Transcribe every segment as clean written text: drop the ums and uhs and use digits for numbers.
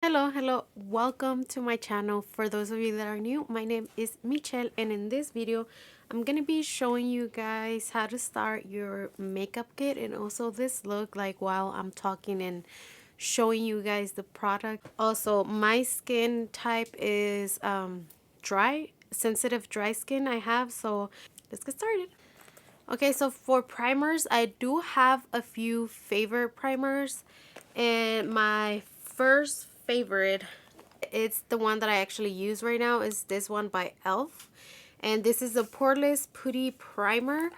Hello, welcome to my channel. For those of you that are new, my name is Michelle, and in this video I'm gonna be showing you guys how to start your makeup kit and also this look, like while I'm talking and showing you guys the product. Also, my skin type is dry, sensitive dry skin I have, so let's get started. Okay, so for primers, I do have a few favorite primers, and my first favorite, it's the one that I actually use right now, is this one by elf, and this is a poreless putty primer.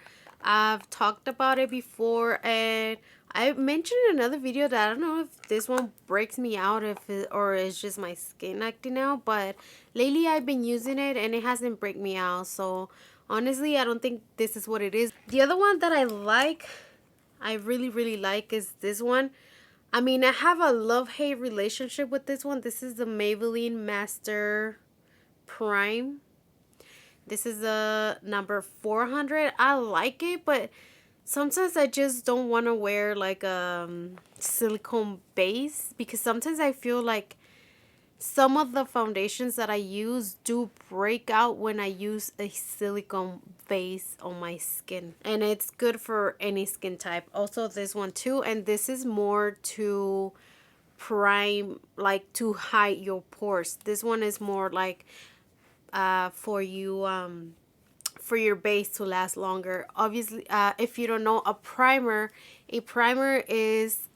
I've talked about it before, and I mentioned in another video that I don't know if this one breaks me out, if it, or it's just my skin acting out, but lately I've been using it and it hasn't break me out, so honestly I don't think this is what it is. The other one that I like, I really like, is this one. I mean, I have a love-hate relationship with this one. This is the Maybelline Master Prime. This is a number 400. I like it, but sometimes I just don't want to wear like a silicone base, because sometimes I feel like some of the foundations that I use do break out when I use a silicone base on my skin. And it's good for any skin type. Also this one too. And this is more to prime, like to hide your pores. This one is more like for you for your base to last longer. Obviously, if you don't know, a primer is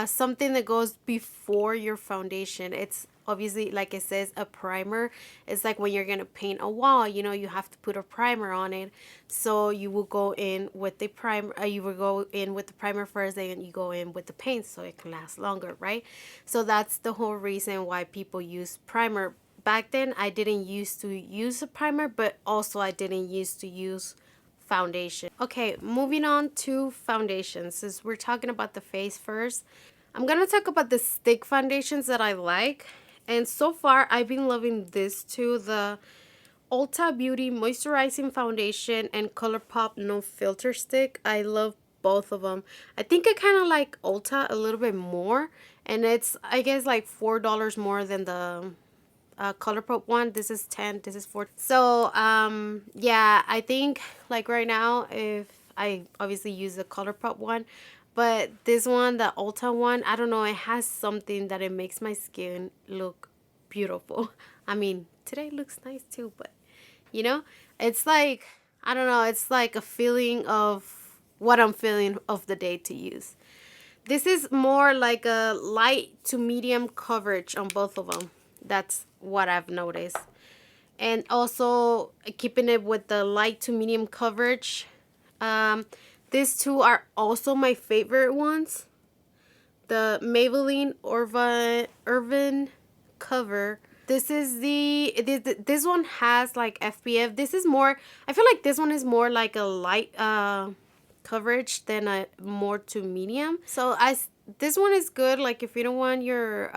something that goes before your foundation. It's obviously, like it says, a primer. It's like when you're gonna paint a wall, you know, you have to put a primer on it. So you will go in with the primer. You will go in with the primer first, and you go in with the paint so it can last longer, right? So that's the whole reason why people use primer. Back then I didn't used to use a primer, but also I didn't used to use foundation. Okay, moving on to foundations. Since we're talking about the face first, I'm gonna talk about the stick foundations that I like. And so far I've been loving this too, the Ulta Beauty Moisturizing Foundation and ColourPop No Filter Stick. I love both of them. I think I kind of like Ulta a little bit more, and it's, I guess, like $4 more than the ColourPop one. This is 10, this is 4. So yeah, I think like right now, if I obviously use the ColourPop one, but this one, the Ulta one, I don't know, it has something that it makes my skin look beautiful. I mean, today looks nice too, but you know, it's like, I don't know, it's like a feeling of what I'm feeling of the day to use. This is more like a light to medium coverage on both of them. That's what I've noticed. And also keeping it with the light to medium coverage. Um, these two are also my favorite ones. The Maybelline Urban Cover. This is this one has like FPF. This is more, I feel like this one is more like a light coverage than a more to medium. So this one is good, like if you don't want your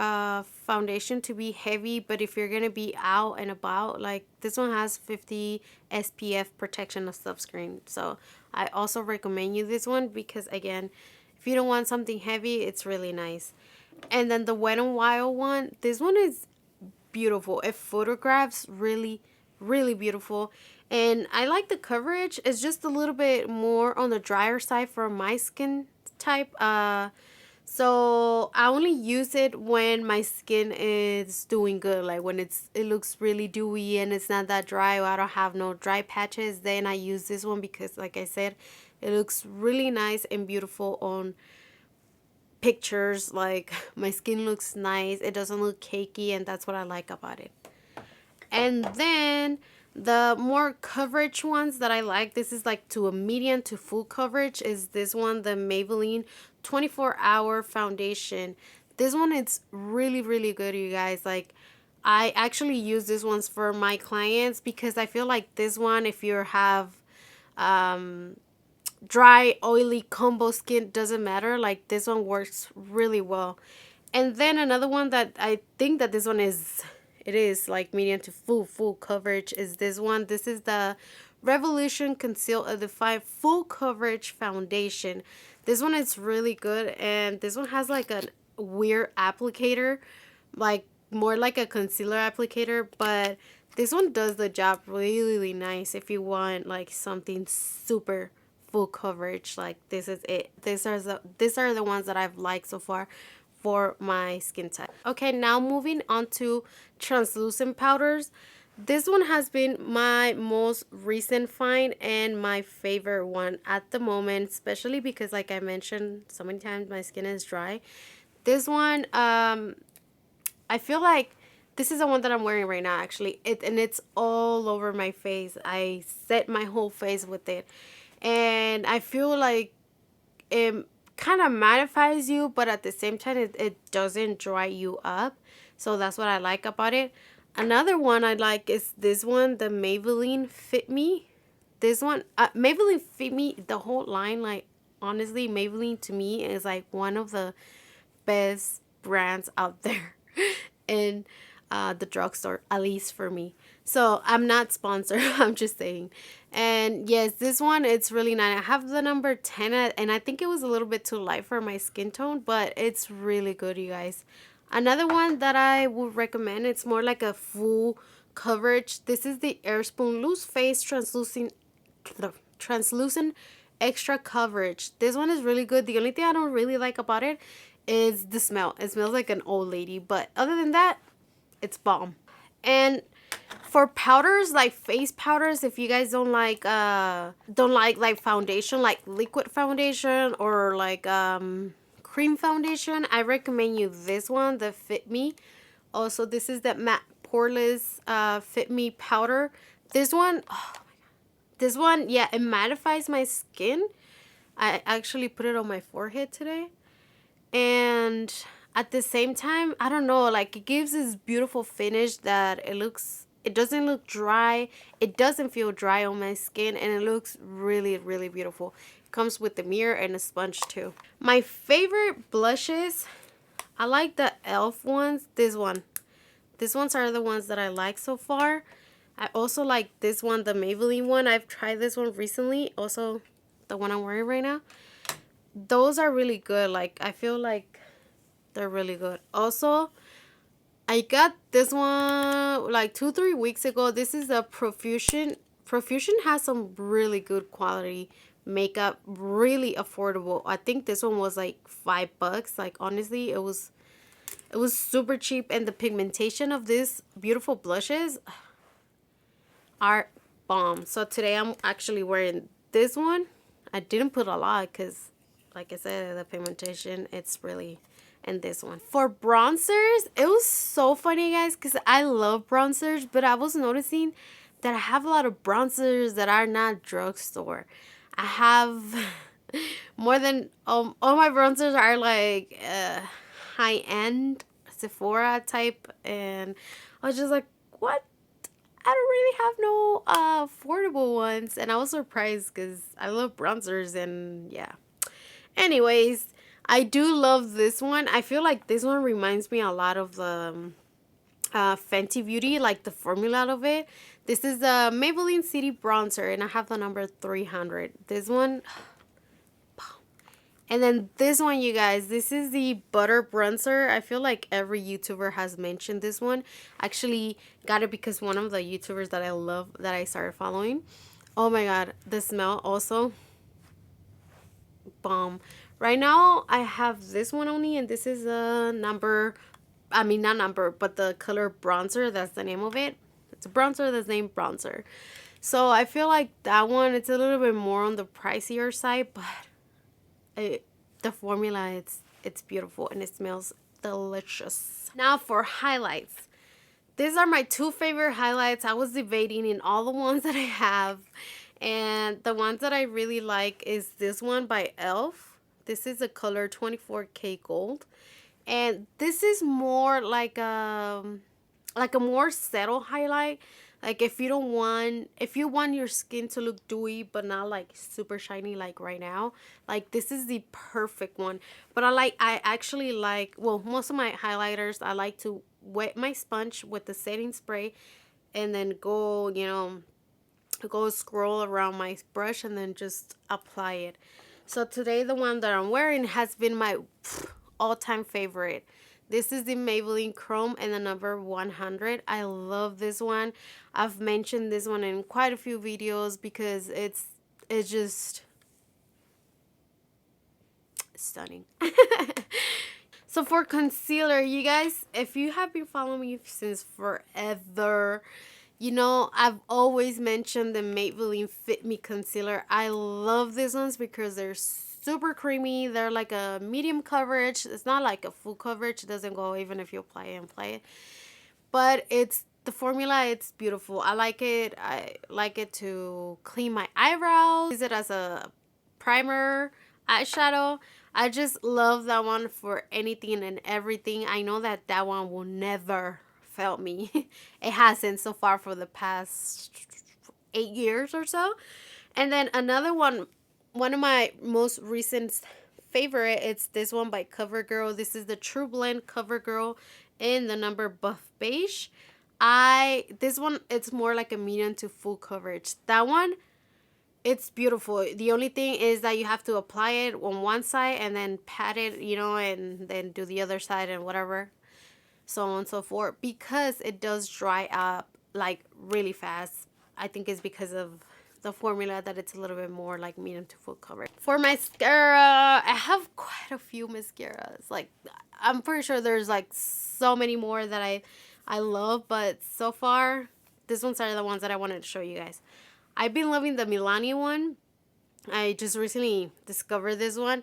foundation to be heavy, but if you're gonna be out and about, like this one has 50 SPF protection of sunscreen. So I also recommend you this one, because again, if you don't want something heavy, it's really nice. And then the Wet n Wild one, this one is beautiful. It photographs really beautiful, and I like the coverage. It's just a little bit more on the drier side for my skin type. So I only use it when my skin is doing good, like when it looks really dewy and it's not that dry, or I don't have no dry patches. Then I use this one because, like I said, it looks really nice and beautiful on pictures. Like my skin looks nice, it doesn't look cakey, and that's what I like about it. And then the more coverage ones that I like, this is like to a medium to full coverage, is this one, the Maybelline 24-hour foundation. This one is really good, you guys. Like I actually use this ones for my clients, because I feel like this one, if you have dry, oily combo skin, doesn't matter, like this one works really well. And then another one that I think that this one is, it is like medium to full coverage, is this one. This is the Revolution Conceal and Define Full Coverage Foundation. This one is really good, and this one has like a weird applicator, like more like a concealer applicator, but this one does the job really, really nice if you want like something super full coverage. Like this is it. These are the ones that I've liked so far for my skin type. Okay, now moving on to translucent powders. This one has been my most recent find and my favorite one at the moment, especially because like I mentioned so many times, my skin is dry. This one, I feel like this is the one that I'm wearing right now actually. And it's all over my face. I set my whole face with it. And I feel like it kind of mattifies you, but at the same time it doesn't dry you up. So that's what I like about it. Another one I like is this one, the Maybelline Fit Me. This one, Maybelline Fit Me, the whole line, like honestly, Maybelline to me is like one of the best brands out there in the drugstore, at least for me. So I'm not sponsored, I'm just saying. And yes, this one, it's really nice. I have the number 10 and I think it was a little bit too light for my skin tone, but it's really good, you guys. Another one that I would recommend, it's more like a full coverage. This is the Airspoon Loose Face Translucent Extra Coverage. This one is really good. The only thing I don't really like about it is the smell. It smells like an old lady, but other than that, it's bomb. And for powders, like face powders, if you guys don't like foundation, like liquid foundation or like cream foundation, I recommend you this one, the Fit Me. Also, this is the matte poreless Fit Me powder. This one, oh, this one, yeah, it mattifies my skin. I actually put it on my forehead today. And at the same time, I don't know, like it gives this beautiful finish that it doesn't look dry. It doesn't feel dry on my skin, and it looks really, really beautiful. It comes with the mirror and a sponge too. My favorite blushes, I like the e.l.f. ones. These ones are the ones that I like so far. I also like this one, the Maybelline one. I've tried this one recently. Also, the one I'm wearing right now. Those are really good. Like, I feel like they're really good. Also, I got this one like 2-3 weeks ago. This is a Profusion. Profusion has some really good quality makeup, really affordable. I think this one was like $5. Like honestly, it was super cheap, and the pigmentation of these beautiful blushes are bomb. So today I'm actually wearing this one. I didn't put a lot because, like I said, the pigmentation, it's really in this one. For bronzers, it was so funny, guys, because I love bronzers, but I was noticing that I have a lot of bronzers that are not drugstore. I have more than, all my bronzers are like high-end Sephora type, and I was just like, what? I don't really have no affordable ones, and I was surprised because I love bronzers, and yeah. Anyways, I do love this one. I feel like this one reminds me a lot of the Fenty Beauty, like the formula of it. This is the Maybelline City Bronzer, and I have the number 300. This one. And then this one, you guys, this is the Butter Bronzer. I feel like every YouTuber has mentioned this one. Actually got it because one of the YouTubers that I love, that I started following. Oh my god, the smell also bomb. Right now I have this one only, and this is a number, I mean not number, but the color Bronzer. That's the name of it. It's a bronzer that's named Bronzer. So I feel like that one, it's a little bit more on the pricier side, but the formula, it's beautiful and it smells delicious. Now for highlights. These are my two favorite highlights. I was debating in all the ones that I have, and the ones that I really like is this one by e.l.f. This is the color 24K Gold, and this is more like a more subtle highlight. Like if you want your skin to look dewy but not like super shiny like right now, like this is the perfect one. But I actually like, well, most of my highlighters, I like to wet my sponge with the setting spray and then go scroll around my brush and then just apply it. So today the one that I'm wearing has been my all-time favorite. This is the Maybelline Chrome and the number 100. I love this one. I've mentioned this one in quite a few videos because it's just stunning. So for concealer, you guys, if you have been following me since forever, you know, I've always mentioned the Maybelline Fit Me Concealer. I love these ones because they're super creamy. They're like a medium coverage. It's not like a full coverage. It doesn't go even if you apply it and apply it. But it's the formula, it's beautiful. I like it. I like it to clean my eyebrows. Use it as a primer, eyeshadow. I just love that one for anything and everything. I know that that one will never fail me. It hasn't so far for the past 8 years or so. And then another one of my most recent favorite, it's this one by CoverGirl. This is the True Blend CoverGirl in the number Buff Beige. This one, it's more like a medium to full coverage. That one, it's beautiful. The only thing is that you have to apply it on one side and then pat it, you know, and then do the other side and whatever, so on and so forth, because it does dry up like really fast. I think it's because of the formula that it's a little bit more like medium to full coverage. For mascara, I have quite a few mascaras. Like, I'm pretty sure there's like so many more that I love, but so far, these ones are the ones that I wanted to show you guys. I've been loving the Milani one. I just recently discovered this one.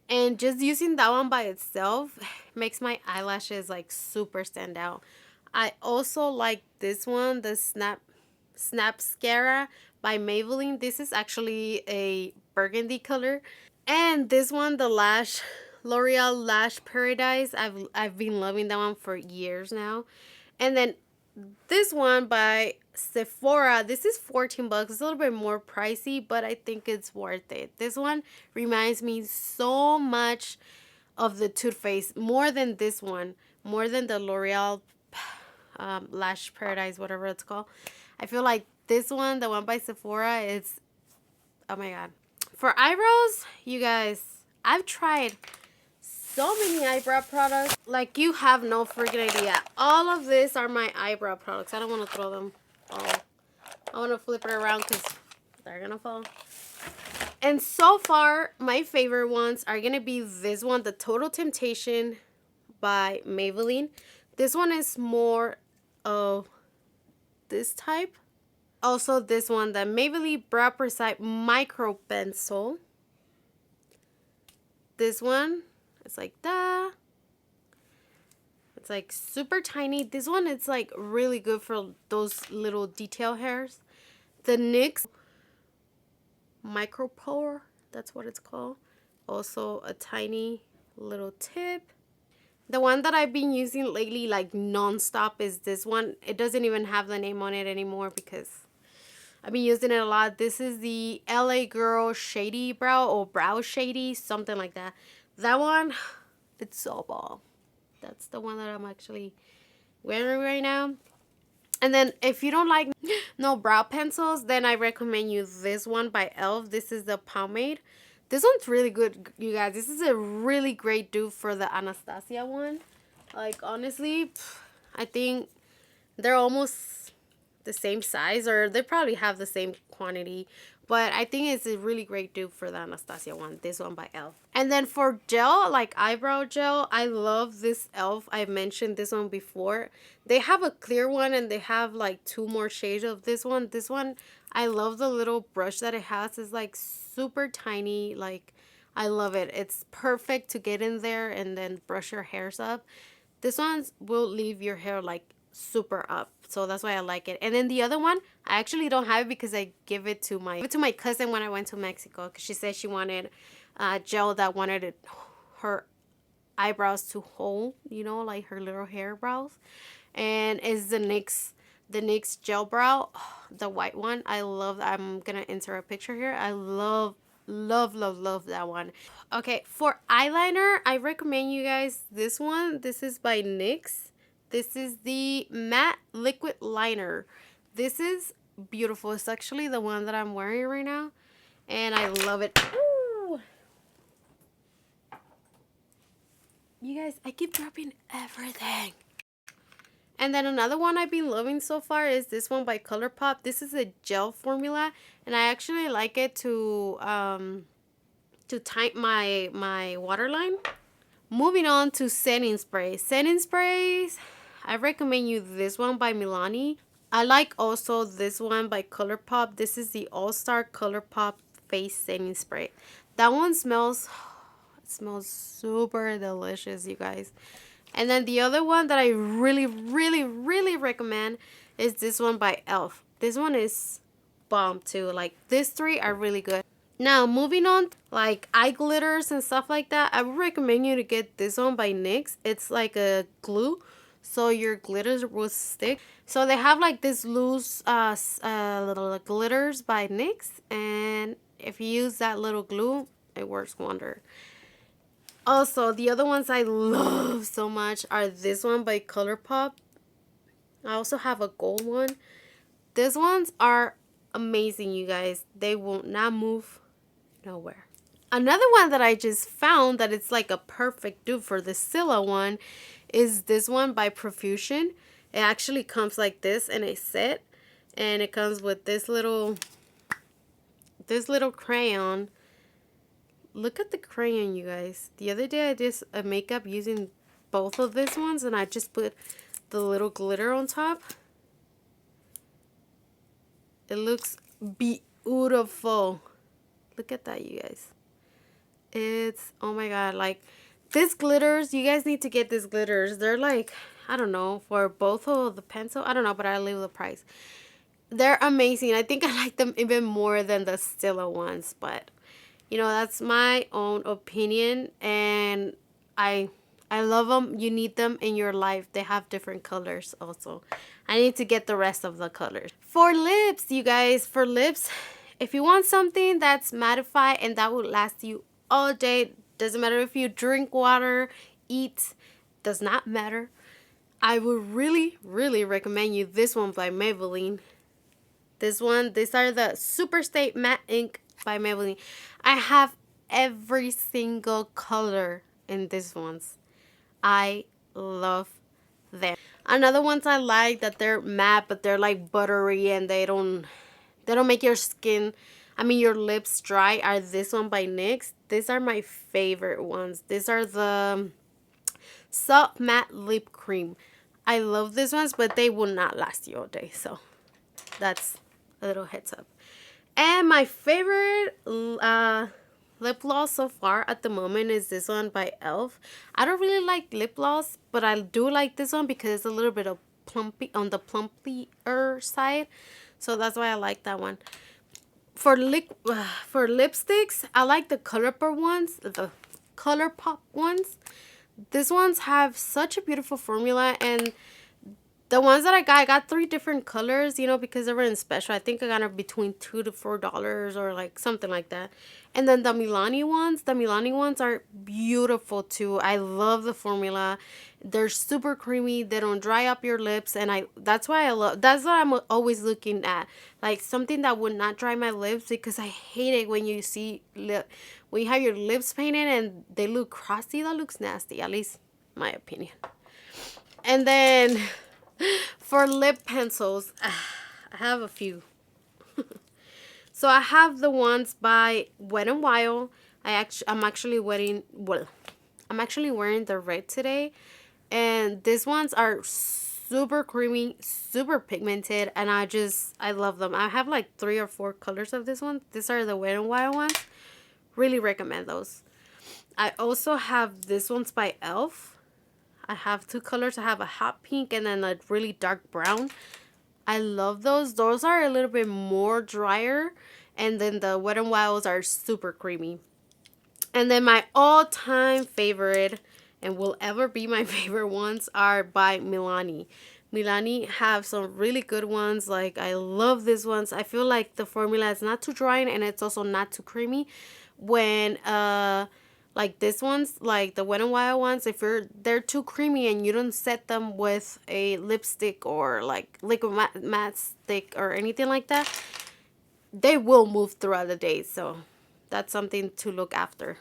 And just using that one by itself makes my eyelashes like super stand out. I also like this one, the Snapscara by Maybelline. This is actually a burgundy color. And this one, the L'Oreal Lash Paradise. I've been loving that one for years now. And then this one by Sephora, this is 14 bucks. It's a little bit more pricey, but I think it's worth it. This one reminds me so much of the Too Faced, more than this one, more than the L'Oreal Lash Paradise, whatever it's called. I feel like this one, the one by Sephora, it's, oh my god. For eyebrows, you guys, I've tried so many eyebrow products, like you have no freaking idea. All of these are my eyebrow products. I don't want to throw them all. I want to flip it around because they're gonna fall. And so far, my favorite ones are gonna be this one, the Total Temptation by Maybelline. This one is more of this type. Also this one, the Maybelline Brow Precise Micro Pencil. This one, it's like that. It's like super tiny. This one, it's like really good for those little detail hairs. The NYX Micro Pore, that's what it's called. Also a tiny little tip. The one that I've been using lately like non-stop is this one. It doesn't even have the name on it anymore because I've been using it a lot. This is the LA Girl Shady Brow, or Brow Shady, something like that. That one, it's so bomb. That's the one that I'm actually wearing right now. And then if you don't like no brow pencils, then I recommend you this one by e.l.f. This is the pomade. This one's really good, you guys. This is a really great dupe for the Anastasia one. Like, honestly, I think they're almost the same size, or they probably have the same quantity. But I think it's a really great dupe for the Anastasia one. This one by e.l.f. And then for gel, like eyebrow gel, I love this e.l.f. I've mentioned this one before. They have a clear one and they have like 2 more shades of this one. This one, I love the little brush that it has. It's like super tiny. Like, I love it. It's perfect to get in there and then brush your hairs up. This one will leave your hair like super up, so that's why I like it. And then the other one, I actually don't have it because I give it to my cousin when I went to Mexico, because she said she wanted gel that wanted her eyebrows to hold, you know, like her little hair brows. And it's the NYX gel brow, the white one. I love that. I'm gonna insert a picture here. I love that one. Okay, for eyeliner, I recommend you guys this one. This is by NYX. This is the matte liquid liner. This is beautiful. It's actually the one that I'm wearing right now, and I love it. Ooh. You guys, I keep dropping everything. And then another one I've been loving so far is this one by ColourPop. This is a gel formula, and I actually like it to tighten my waterline. Moving on to setting sprays. Setting sprays, I recommend you this one by Milani. I like also this one by ColourPop. This is the All-Star ColourPop Face Setting Spray. That one smells, it smells super delicious, you guys. And then the other one that I really, really, really recommend is this one by e.l.f. This one is bomb too. Like, these three are really good. Now, moving on, like eye glitters and stuff like that, I would recommend you to get this one by NYX. It's like a glue, so your glitters will stick. So they have like this loose little glitters by NYX, and if you use that little glue, it works wonder. Also, the other ones I love so much are this one by ColourPop. I also have a gold one. These ones are amazing, you guys. They will not move nowhere. Another one that I just found that it's like a perfect dupe for the Scylla one is this one by Profusion. It actually comes like this in a set, and it comes with this little crayon. Look at the crayon, you guys. The other day I did a makeup using both of these ones, and I just put the little glitter on top. It looks beautiful. Look at that, you guys. It's, oh my god, like, these glitters, you guys need to get these glitters. They're like, I don't know, for both of the pencil, I don't know, but I leave the price. They're amazing. I think I like them even more than the Stila ones, but you know, that's my own opinion, and I love them. You need them in your life. They have different colors also. I need to get the rest of the colors. For lips, you guys, for lips, if you want something that's mattified and that will last you all day, doesn't matter if you drink water, eat, does not matter. I would really, really recommend you this one by Maybelline. This one, these are the Super Stay Matte Ink by Maybelline. I have every single color in these ones. I love them. Another ones I like that they're matte, but they're like buttery and they don't make your skin, I mean your lips dry, are this one by NYX. These are my favorite ones. These are the Soft Matte Lip Cream. I love these ones, but they will not last you all day. So that's a little heads up. And my favorite lip gloss so far at the moment is this one by e.l.f. I don't really like lip gloss, but I do like this one because it's a little bit of plumpy on the plumpier side. So that's why I like that one. For lipsticks, I like the ColourPop ones, the ColourPop ones. These ones have such a beautiful formula, and the ones that I got 3 different colors, you know, because they were in special. I think I got them between $2 to $4 or like something like that. And then the Milani ones are beautiful too. I love the formula. They're super creamy. They don't dry up your lips, and that's what I'm always looking at. Like something that would not dry my lips, because I hate it when you see when you have your lips painted and they look crusty. That looks nasty, at least my opinion. And then for lip pencils, I have a few. So I have the ones by Wet n Wild. I'm actually wearing the red today, and these ones are super creamy, super pigmented, and I love them. I have like 3 or 4 colors of this one. These are the Wet n Wild ones. Really recommend those. I also have this ones by e.l.f. I have 2 colors. I have a hot pink and then a really dark brown. I love those. Those are a little bit more drier, and then the Wet n Wilds are super creamy. And then my all-time favorite, and will ever be my favorite ones, are by Milani. Milani have some really good ones. Like, I love these ones. I feel like the formula is not too dry and it's also not too creamy. When like this ones, like the Wet n Wild ones, if they're too creamy and you don't set them with a lipstick or like liquid matte stick or anything like that, they will move throughout the day. So that's something to look after.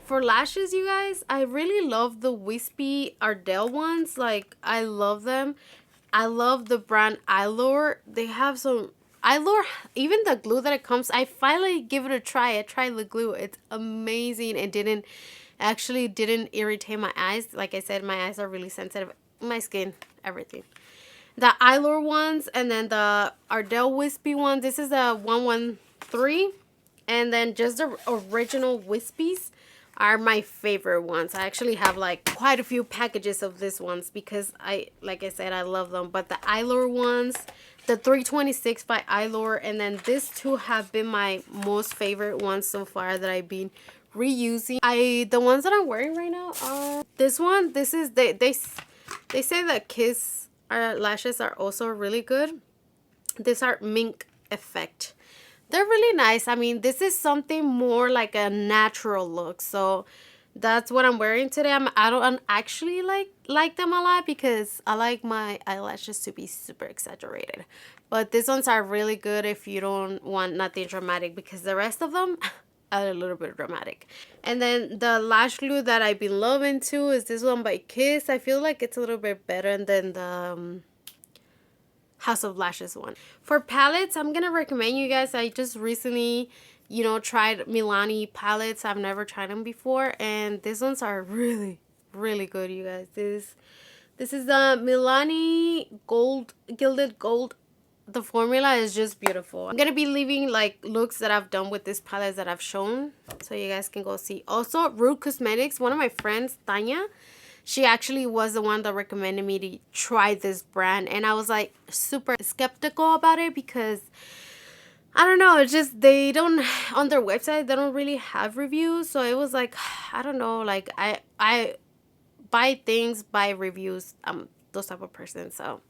For lashes, you guys, I really love the wispy Ardell ones. Like, I love them. I love the brand Allure. They have some Allure, even the glue that it comes. I finally give it a try. I tried the glue. It's amazing. It didn't irritate my eyes. Like I said, my eyes are really sensitive. My skin, everything. The Allure ones, and then the Ardell wispy ones. This is a 113, and then just the original wispies are my favorite ones. I actually have like quite a few packages of these ones because like I said, I love them. But the Allure ones, the 326 by Allure, and then these two have been my most favorite ones so far that I've been reusing. The ones that I'm wearing right now are this one. This is they say that Kiss lashes are also really good. These are Mink Effect. They're really nice. I mean, this is something more like a natural look. So that's what I'm wearing today. I don't actually like them a lot because I like my eyelashes to be super exaggerated. But these ones are really good if you don't want nothing dramatic, because the rest of them are a little bit dramatic. And then the lash glue that I've been loving too is this one by Kiss. I feel like it's a little bit better than the House of Lashes one. For palettes, I'm gonna recommend you guys. I just recently, tried Milani palettes. I've never tried them before, and these ones are really, really good, you guys. This is the Milani Gilded Gold. The formula is just beautiful. I'm gonna be leaving like looks that I've done with this palette that I've shown, so you guys can go see. Also, Rude Cosmetics, one of my friends, Tanya, she actually was the one that recommended me to try this brand. And I was like super skeptical about it because, I don't know, it's just they don't, on their website, they don't really have reviews. So it was like, I don't know, like I buy things by reviews. I'm those type of person, so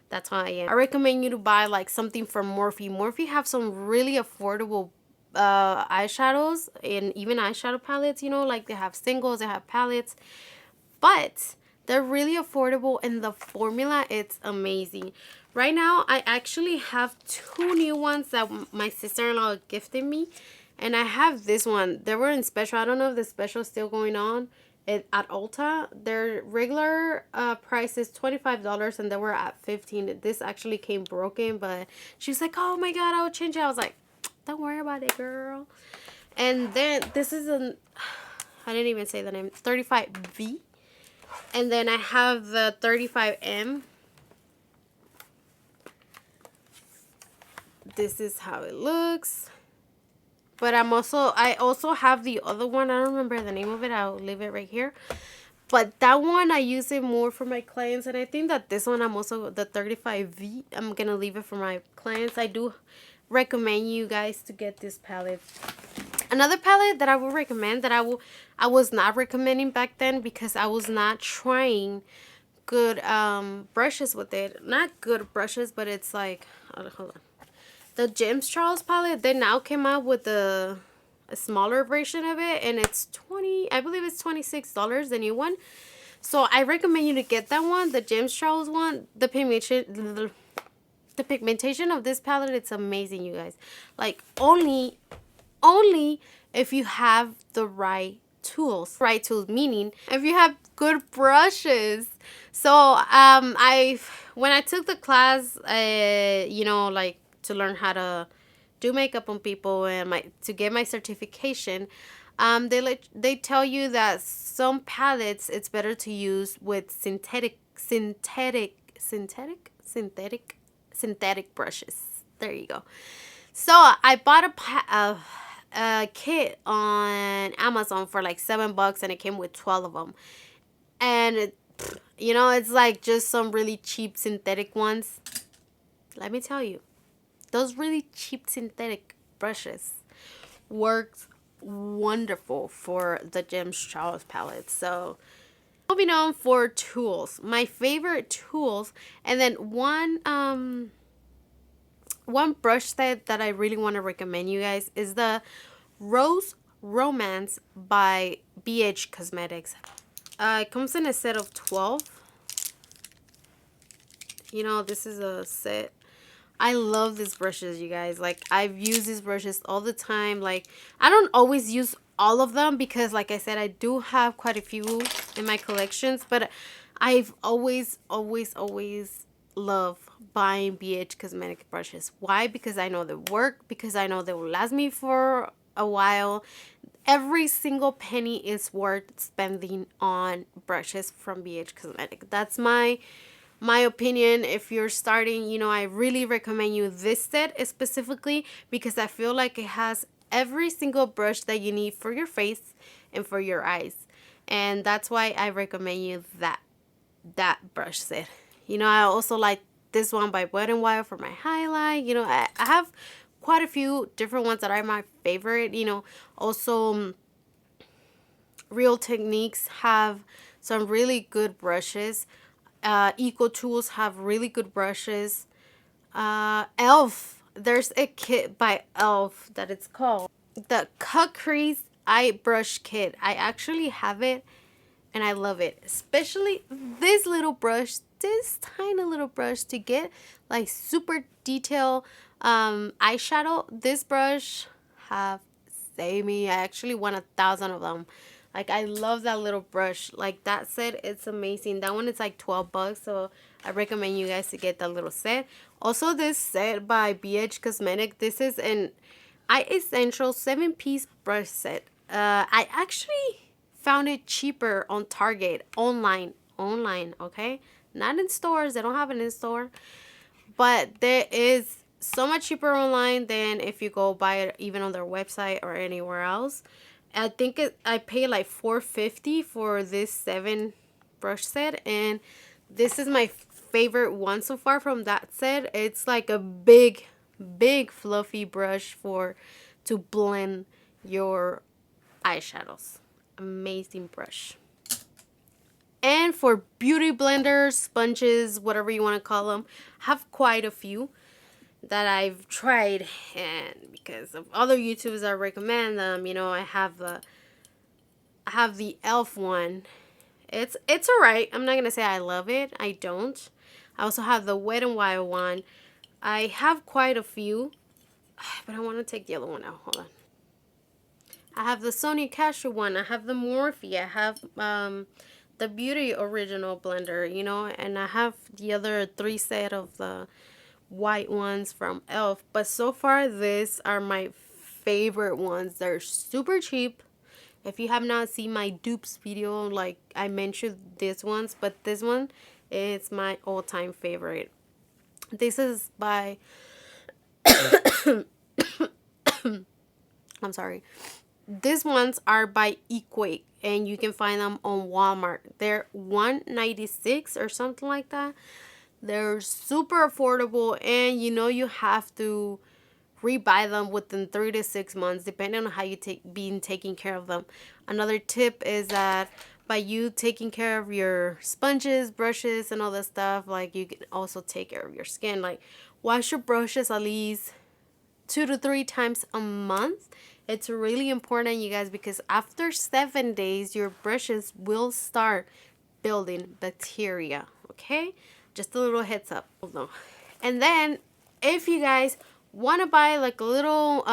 that's how I am. I recommend you to buy like something from Morphe. Morphe have some really affordable eyeshadows and even eyeshadow palettes, like they have singles, they have palettes. But they're really affordable, and the formula, it's amazing. Right now, I actually have two new ones that my sister-in-law gifted me. And I have this one. They were in special. I don't know if the special is still going on at Ulta. Their regular price is $25, and they were at $15. This actually came broken, but she was like, oh my God, I'll change it. I was like, don't worry about it, girl. And then this is I didn't even say the name, 35V. And then I have the 35M. This is how it looks. But I also have the other one. I don't remember the name of it. I'll leave it right here. But that one, I use it more for my clients. And I think that this one, I'm also, the 35V, I'm going to leave it for my clients. I do recommend you guys to get this palette. Another palette that I would recommend that I was not recommending back then because I was not trying good brushes with it. Not good brushes, but it's like, hold on. The James Charles palette, they now came out with a smaller version of it, and it's I believe it's $26, the new one. So I recommend you to get that one, the James Charles one. The pigmentation of this palette, it's amazing, you guys. Like only if you have the right tools. Right tools meaning if you have good brushes. So when I took the class, like to learn how to do makeup on people and to get my certification, they tell you that some palettes it's better to use with synthetic brushes. There you go. So I bought a kit on Amazon for like $7, and it came with 12 of them. And it's like just some really cheap synthetic ones. Let me tell you, those really cheap synthetic brushes works wonderful for the James Charles palette. So moving on for tools, my favorite tools, and then one brush set that I really want to recommend you guys is the Rose Romance by BH Cosmetics. It comes in a set of 12. This is a set. I love these brushes, you guys. Like, I've used these brushes all the time. Like, I don't always use all of them because, like I said, I do have quite a few in my collections, but I've always love buying BH cosmetic brushes. Why? Because I know they work, because I know they will last me for a while. Every single penny is worth spending on brushes from BH Cosmetic. That's my opinion. If you're starting, you know, I really recommend you this set specifically because I feel like it has every single brush that you need for your face and for your eyes. And that's why I recommend you that brush set. You know, I also like this one by Wet n Wild for my highlight. You know, I have quite a few different ones that are my favorite. You know, also Real Techniques have some really good brushes. Eco Tools have really good brushes. Elf, there's a kit by Elf that it's called the Cut Crease Eye Brush Kit. I actually have it and I love it, especially this little brush, this tiny little brush to get like super detail eyeshadow. This brush have saved me. I actually won 1,000 of them. Like, I love that little brush. Like that set, it's amazing. That one is like 12 bucks, so I recommend you guys to get that little set. Also, this set by BH Cosmetic, this is an Eye Essential 7-piece brush set. I actually found it cheaper on Target online, okay? Not in stores. They don't have it in store. But there is so much cheaper online than if you go buy it even on their website or anywhere else. I think I paid like $4.50 for this 7 brush set, and this is my favorite one so far from that set. It's like a big fluffy brush to blend your eyeshadows. Amazing brush. And for beauty blenders, sponges, whatever you want to call them, I have quite a few that I've tried, and because of other YouTubers that recommend them, you know, I have the Elf one. It's alright. I'm not gonna say I love it. I don't. I also have the Wet n Wild one. I have quite a few, but I want to take the other one out. Hold on. I have the Sonia Castro one. I have the Morphe. I have the Beauty Original blender, you know, and I have the other 3 set of the white ones from Elf. But so far, these are my favorite ones. They're super cheap. If you have not seen my dupes video, like I mentioned these ones, but this one is my all-time favorite. This is by I'm sorry. These ones are by Equate, and you can find them on Walmart. They're $1.96 or something like that. They're super affordable, and you know you have to rebuy them within 3 to 6 months, depending on how you been taking care of them. Another tip is that by you taking care of your sponges, brushes, and all that stuff, like, you can also take care of your skin. Like, wash your brushes at least 2 to 3 times a month. It's really important, you guys, because after 7 days, your brushes will start building bacteria, okay? Just a little heads up. No. And then, if you guys want to buy like a little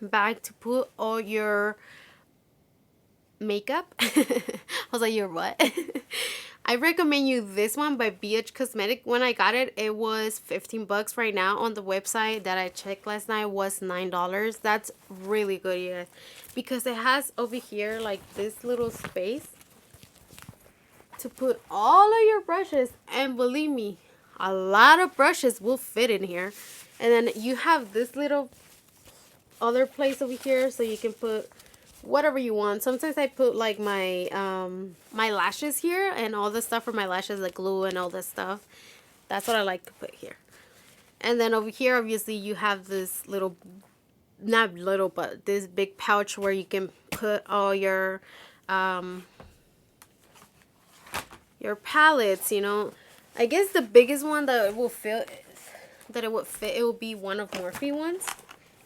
bag to put all your makeup, I was like, your what? I recommend you this one by BH Cosmetic. When I got it, it was 15 bucks. Right now on the website that I checked last night was $9. That's really good, you guys, because it has over here like this little space to put all of your brushes, and believe me, a lot of brushes will fit in here. And then you have this little other place over here so you can put whatever you want. Sometimes I put like my my lashes here, and all the stuff for my lashes, like glue and all this stuff. That's what I like to put here. And then over here, obviously, you have this little, not little, but this big pouch where you can put all your palettes, you know. I guess the biggest one that it will fit, it will be one of Morphe ones.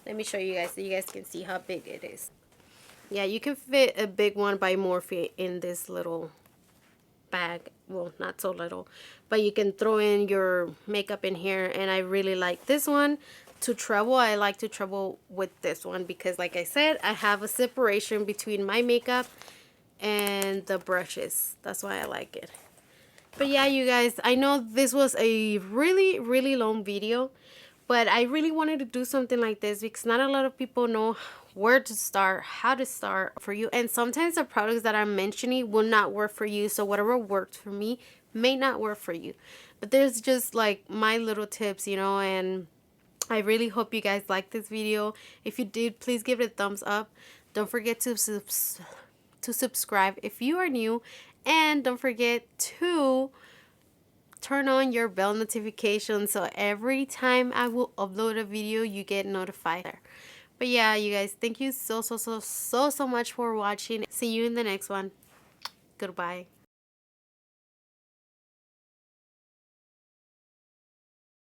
Let me show you guys so you guys can see how big it is. Yeah, you can fit a big one by Morphe in this little bag. Well, not so little, but you can throw in your makeup in here, and I really like this one. to treble, I like to treble with this one because, like I said, I have a separation between my makeup and the brushes. That's why I like it. But yeah, you guys, I know this was a really long video, but I really wanted to do something like this because not a lot of people know where to start, how to start for you. And sometimes the products that I'm mentioning will not work for you. So whatever worked for me may not work for you. But there's just like my little tips, you know, and I really hope you guys liked this video. If you did, please give it a thumbs up. Don't forget to subscribe if you are new, and don't forget to turn on your bell notification so every time I will upload a video you get notified. But yeah, you guys, thank you so much for watching. See you in the next one. Goodbye.